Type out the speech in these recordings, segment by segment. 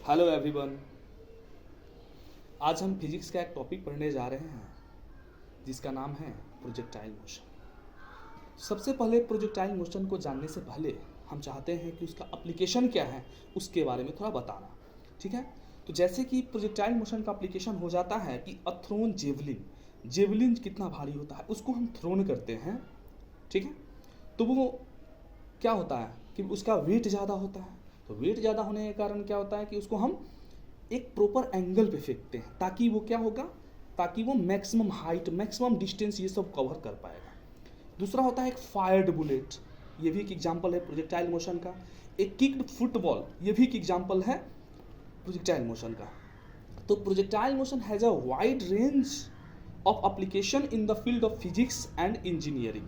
Hello everyone. आज हम physics का एक टॉपिक पढ़ने जा रहे हैं जिसका नाम है प्रोजेक्टाइल मोशन। सबसे पहले प्रोजेक्टाइल मोशन को जानने से पहले हम चाहते हैं कि उसका एप्लीकेशन क्या है उसके बारे में थोड़ा बताना। ठीक है, तो जैसे कि प्रोजेक्टाइल मोशन का एप्लीकेशन हो जाता है कि अथ्रोन जेवलिन कितना भारी होता है उसको हम थ्रोन करते हैं। ठीक है, तो वो क्या होता है कि उसका वेट ज़्यादा होता है। तो वेट ज़्यादा होने के कारण क्या होता है कि उसको हम एक प्रॉपर एंगल पे फेंकते हैं ताकि वो क्या होगा, ताकि वो मैक्सिमम हाइट मैक्सिमम डिस्टेंस ये सब कवर कर पाएगा। दूसरा होता है एक फायर्ड बुलेट, ये भी एक एग्जांपल है प्रोजेक्टाइल मोशन का। एक किक्ड फुटबॉल, ये भी एक एग्जांपल है प्रोजेक्टाइल मोशन का। तो projectile motion has a wide range of application in the field of physics and engineering.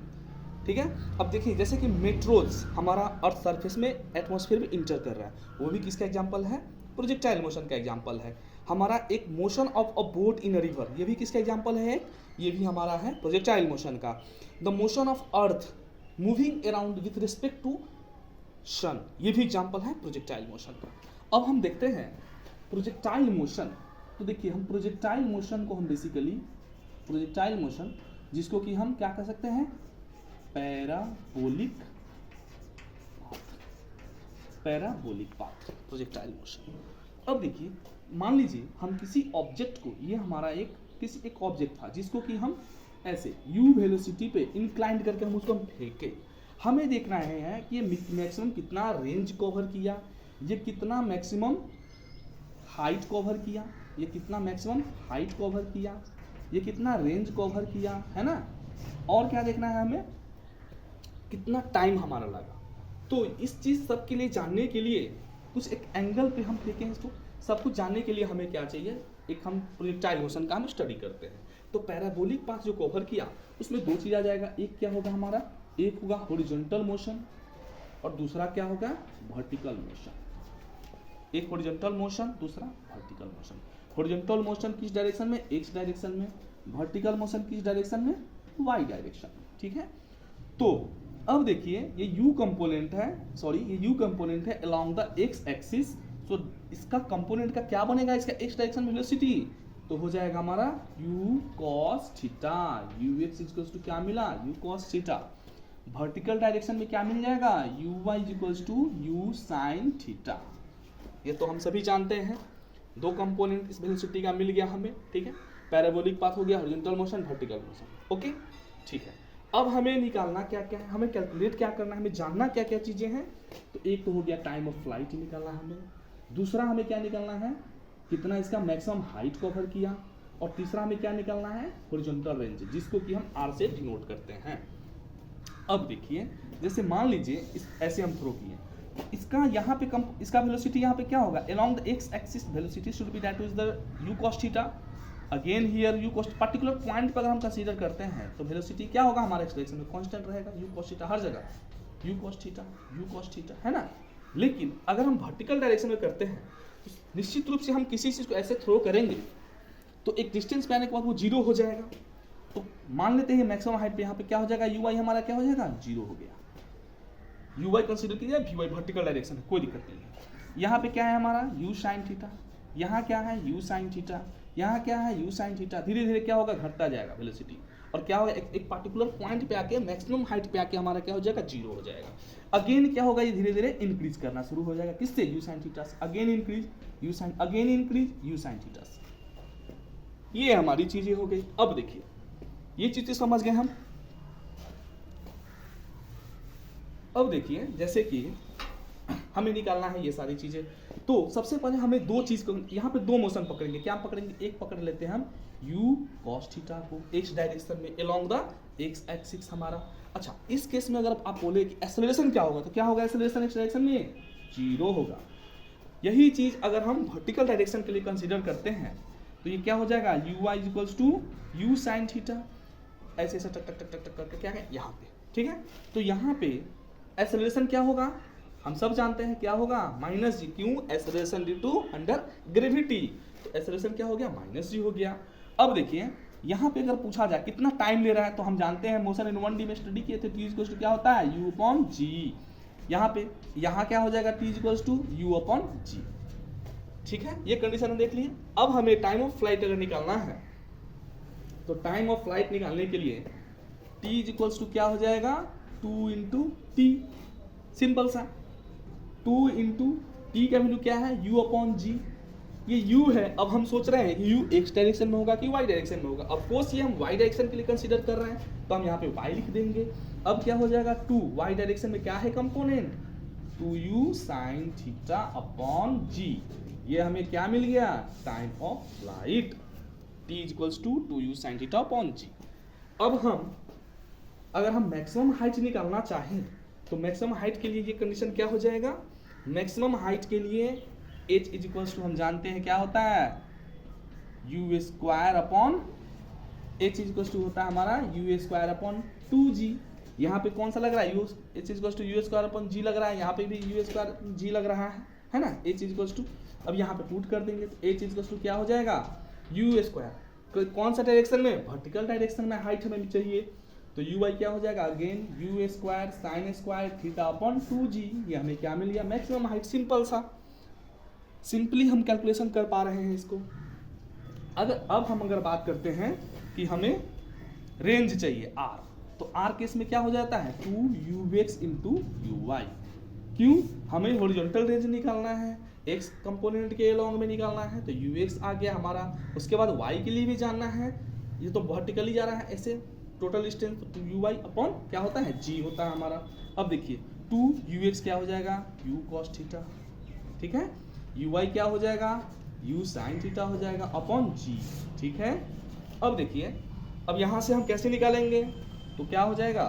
ठीक है, अब देखिए जैसे कि मेट्रोज हमारा अर्थ सरफेस में एटमॉस्फेयर में इंटर कर रहा है, वो भी किसका एग्जांपल है, प्रोजेक्टाइल मोशन का एग्जांपल है। हमारा एक motion of a boat in a river, ये भी किसका एग्जांपल है, ये भी हमारा है प्रोजेक्टाइल मोशन का। The motion of earth moving around with respect to sun, ये भी एग्जांपल है प्रोजेक्टाइल मोशन का। अब हम देखते हैं प्रोजेक्टाइल मोशन। तो देखिए हम प्रोजेक्टाइल मोशन को हम बेसिकली प्रोजेक्टाइल मोशन जिसको कि हम क्या कर सकते हैं, पैराबोलिक पाथ प्रोजेक्टाइल मोशन। अब देखिए मान लीजिए हम किसी ऑब्जेक्ट को, ये हमारा एक ऑब्जेक्ट था जिसको कि हम ऐसे u वेलोसिटी पे इंक्लाइंड करके हम उसको हम फेंके। हमें देखना है कि ये मैक्सिमम कितना रेंज कवर किया, ये कितना मैक्सिमम हाइट कवर किया, ये कितना मैक्सिमम हाइट कवर किया, ये कितना रेंज कवर किया, है ना। और क्या देखना है हमें, कितना टाइम हमारा लगा। तो इस चीज़ सब के लिए जानने के लिए कुछ एक एंगल पे हम फेंकें इसको, सब कुछ जानने के लिए हमें क्या चाहिए, एक हम प्रोजेक्टाइल मोशन का हम स्टडी करते हैं। तो पैराबोलिक पाथ जो कवर किया उसमें दो चीज़ आ जाएगा, एक क्या होगा हमारा, एक होगा हॉरिजॉन्टल मोशन और दूसरा क्या होगा वर्टिकल मोशन। एक हॉरिजॉन्टल मोशन, दूसरा वर्टिकल मोशन। हॉरिजॉन्टल मोशन किस डायरेक्शन में, एक्स डायरेक्शन में। वर्टिकल मोशन किस डायरेक्शन में, वाई डायरेक्शन में। ठीक है, तो अब देखिए ये u कंपोनेंट है अलोंग द x एक्सिस। सो इसका कंपोनेंट का क्या बनेगा, इसका x डायरेक्शन में वेलोसिटी, तो हो जाएगा हमारा u cos theta. ux equals to क्या मिला, u cos theta. Vertical direction में क्या मिल जाएगा, uy equals to u sin theta. ये तो हम सभी जानते हैं, दो कंपोनेंट इस वेलोसिटी का मिल गया हमें। ठीक है, पैराबोलिक पाथ हो गया, horizontal motion, vertical motion. Okay, ठीक है। अब हमें निकालना क्या क्या है, हमें कैलकुलेट क्या करना है, हमें जानना क्या क्या चीज़ें हैं। तो एक तो हो गया टाइम ऑफ फ्लाइट निकालना हमें, दूसरा हमें क्या निकालना है, कितना इसका मैक्सिमम हाइट कवर किया, और तीसरा हमें क्या निकालना है, हॉरिजॉन्टल रेंज, जिसको कि हम आर से डिनोट करते हैं। अब देखिए जैसे मान लीजिए ऐसे हम थ्रो किए, इसका यहाँ पे इसका वेलोसिटी यहाँ पे क्या होगा, along the x axis velocity should be that is the u cos theta. Again here u cos particular point पर अगर हम कंसीडर करते हैं तो वेलोसिटी क्या होगा हमारे एक्स डायरेक्शन में कांस्टेंट रहेगा, u cos थीटा हर जगह u cos थीटा है ना। लेकिन अगर हम वर्टिकल डायरेक्शन में करते हैं तो निश्चित रूप से हम किसी चीज़ को ऐसे थ्रो करेंगे तो एक डिस्टेंस पे आने के बाद वो जीरो हो जाएगा। तो मान लेते हैं मैक्सिमम हाइट पे यहाँ पे क्या हो जाएगा, ui हमारा क्या हो जाएगा, जीरो हो गया। ui कंसीडर कीजिए, vy वर्टिकल डायरेक्शन है, कोई दिक्कत नहीं है। यहाँ पे क्या है हमारा u sin थीटा, यहाँ क्या है u sin थीटा, यहाँ क्या है u sin थीटा। धीरे धीरे क्या होगा, घटता जाएगा वेलोसिटी, और क्या होगा एक पार्टिकुलर पॉइंट पे आके मैक्सिमम हाइट पे आके हमारा क्या हो जाएगा, जीरो हो जाएगा। अगेन क्या होगा, ये धीरे धीरे इंक्रीज करना शुरू हो जाएगा, किससे, u sin थीटा से। Again increase u sin, again increase u sin theta से। ये हमारी चीजें हो गई। अब देखिए ये चीजें समझ गए हम। अब देखिए जैसे कि हमें निकालना है ये सारी चीजें, तो सबसे पहले हमें दो चीज को, यहाँ पे दो मोशन पकड़ेंगे। क्या पकड़ेंगे, एक पकड़ लेते हैं हम u cos थीटा को x डायरेक्शन में अलोंग द x एक्सिस हमारा। अच्छा, इस केस में अगर आप बोले कि एक्सेलरेशन क्या होगा, तो क्या होगा एक्सेलरेशन x डायरेक्शन में, जीरो होगा। यही चीज अगर हम वर्टिकल डायरेक्शन के लिए कंसीडर करते हैं तो ये क्या हो जाएगा, uy equals to u sin theta. ऐसे ऐसे टक टक टक टक टक करके क्या है यहाँ पे। ठीक है, तो यहाँ पे एक्सेलरेशन क्या होगा, हम सब जानते हैं क्या होगा, माइनस जी। क्यों, acceleration due to under gravity, तो एक्सेलरेशन क्या हो गया, माइनस जी हो गया। अब देखिए यहाँ पे अगर पूछा जाए कितना टाइम ले रहा है, तो हम जानते हैं मोशन इन 1D में स्टडी किए थे, t क्या होता है u/g। यहाँ क्या हो जाएगा, t equals to u upon g. ठीक है, ये कंडीशन हम देख लिए। अब हमें टाइम ऑफ फ्लाइट अगर निकालना है तो टाइम ऑफ फ्लाइट निकालने के लिए t इक्वल्स टू क्या हो जाएगा, 2 इंटू टी। सिंपल सा, 2 इंटू टी का वैल्यू क्या है, u अपॉन जी। ये u है, अब हम सोच रहे हैं कि u x डायरेक्शन में होगा कि y डायरेक्शन में होगा। ऑफ कोर्स ये हम y डायरेक्शन के लिए कंसीडर कर रहे हैं, तो हम यहाँ पे y लिख देंगे। अब क्या हो जाएगा, 2 y डायरेक्शन में क्या है component, 2u sine theta upon g। ये हमें क्या मिल गया, time of flight, t equals to 2u sine theta upon g। अब अगर हम मैक्सिमम हाइट निकालना चाहें तो मैक्सिमम हाइट के लिए ये कंडीशन क्या हो जाएगा, मैक्सिमम हाइट के लिए h इज इक्वल्स टू हम जानते हैं क्या होता है, u square upon h is equals to होता है हमारा यू स्क्वायर अपॉन 2g। यहाँ पे कौन सा लग रहा है, h is equals to u square upon g लग रहा है, यहाँ पे भी यू स्क्वायर g लग रहा है ना, h इज इक्वल्स टू। अब यहाँ पे पुट कर देंगे तो h इज इक्वल्स टू क्या हो जाएगा, यू स्क्वायर, कौन सा डायरेक्शन में, वर्टिकल डायरेक्शन में हाइट हमें चाहिए, तो यू वाई क्या हो जाएगा, again you square sine square theta upon 2g। ये हमें क्या मिल गया, मैक्सिमम हाइट। सिंपल सा, सिंपली हम कैलकुलेशन कर पा रहे हैं इसको। अब हम अगर बात करते हैं कि हमें रेंज चाहिए r, तो r केस में क्या हो जाता है, 2ux इंटू यू वाई। क्यों, हमें हॉरिजॉन्टल रेंज निकालना है, x कंपोनेंट के लॉन्ग में निकालना है, तो ux आ गया हमारा। उसके बाद y के लिए भी जानना है, ये तो वर्टिकली जा रहा है ऐसे, टोटल डिस्टेंस तो यू वाई अपॉन क्या होता है, g होता है हमारा। अब देखिए 2ux क्या हो जाएगा, u cos थीटा, ठीक है, यू वाई क्या हो जाएगा, u साइन थीटा हो जाएगा अपॉन g। ठीक है, अब देखिए, अब यहाँ से हम कैसे निकालेंगे, तो क्या हो जाएगा,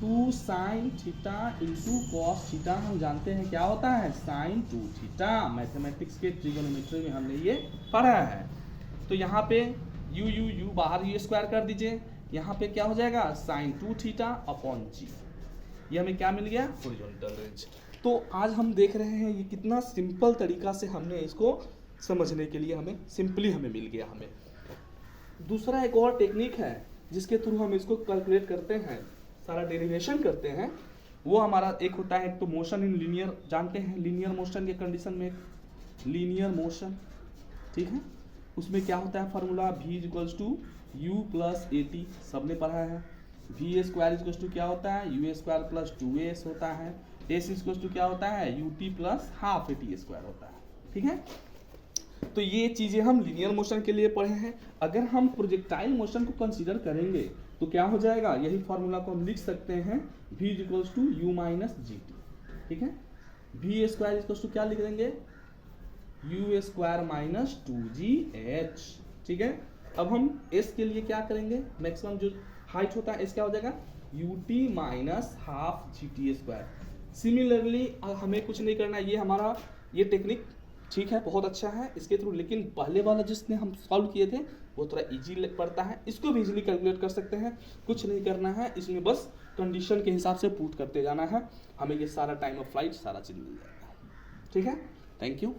2 sine theta into cos theta, हम जानते हैं क्या होता है, साइन 2 थीटा। मैथमेटिक्स के ट्रिगोनोमेट्री में हमने ये पढ़ा है। तो यहाँ पे u बाहर u स्क्वायर कर दीजिए, यहाँ पे क्या हो जाएगा, साइन 2 थीटा अपॉन g। ये हमें क्या मिल गया, हॉरिजॉन्टल रेंज। तो आज हम देख रहे हैं ये कितना सिंपल तरीका से हमने इसको समझने के लिए हमें मिल गया। हमें दूसरा एक और टेक्निक है जिसके थ्रू हम इसको कैलकुलेट करते हैं, सारा डेरिवेशन करते हैं। वो हमारा एक होता है, तो मोशन इन लीनियर, जानते हैं लीनियर मोशन के कंडीशन में, लीनियर मोशन, ठीक है, उसमें क्या होता है formula, v equals to u plus a t, सबने पढ़ा है। वी स्क्वायर इक्वल्स टू क्या होता है, यू स्क्वायर प्लस 2as होता है, एस इक्वल्स टू क्या होता है, U T plus half A T square होता है। ठीक है, तो ये चीज़ें हम लीनियर मोशन के लिए पढ़े हैं। अगर हम प्रोजेक्टाइल मोशन को कंसीडर करेंगे तो क्या हो जाएगा, यही फॉर्मूला को हम लिख सकते हैं, v equals to u minus g t. ठीक है, वी स्क्वायर इक्वल्स टू क्या लिख देंगे, यू स्क्वायर माइनस 2gh। ठीक है, अब हम s के लिए क्या करेंगे, मैक्सिमम जो हाइट होता है s क्या हो जाएगा, U T minus half G T square. Similarly हमें कुछ नहीं करना, ये हमारा ये टेक्निक ठीक है, बहुत अच्छा है इसके थ्रू, लेकिन पहले वाला जिसने हम सॉल्व किए थे वो थोड़ा इजी पड़ता है, इसको भी इजीली कैलकुलेट कर सकते हैं। कुछ नहीं करना है इसमें, बस कंडीशन के हिसाब से पुट करते जाना है, हमें ये सारा टाइम ऑफ फ्लाइट सारा चीज़ मिल जाएगा। ठीक है, थैंक यू।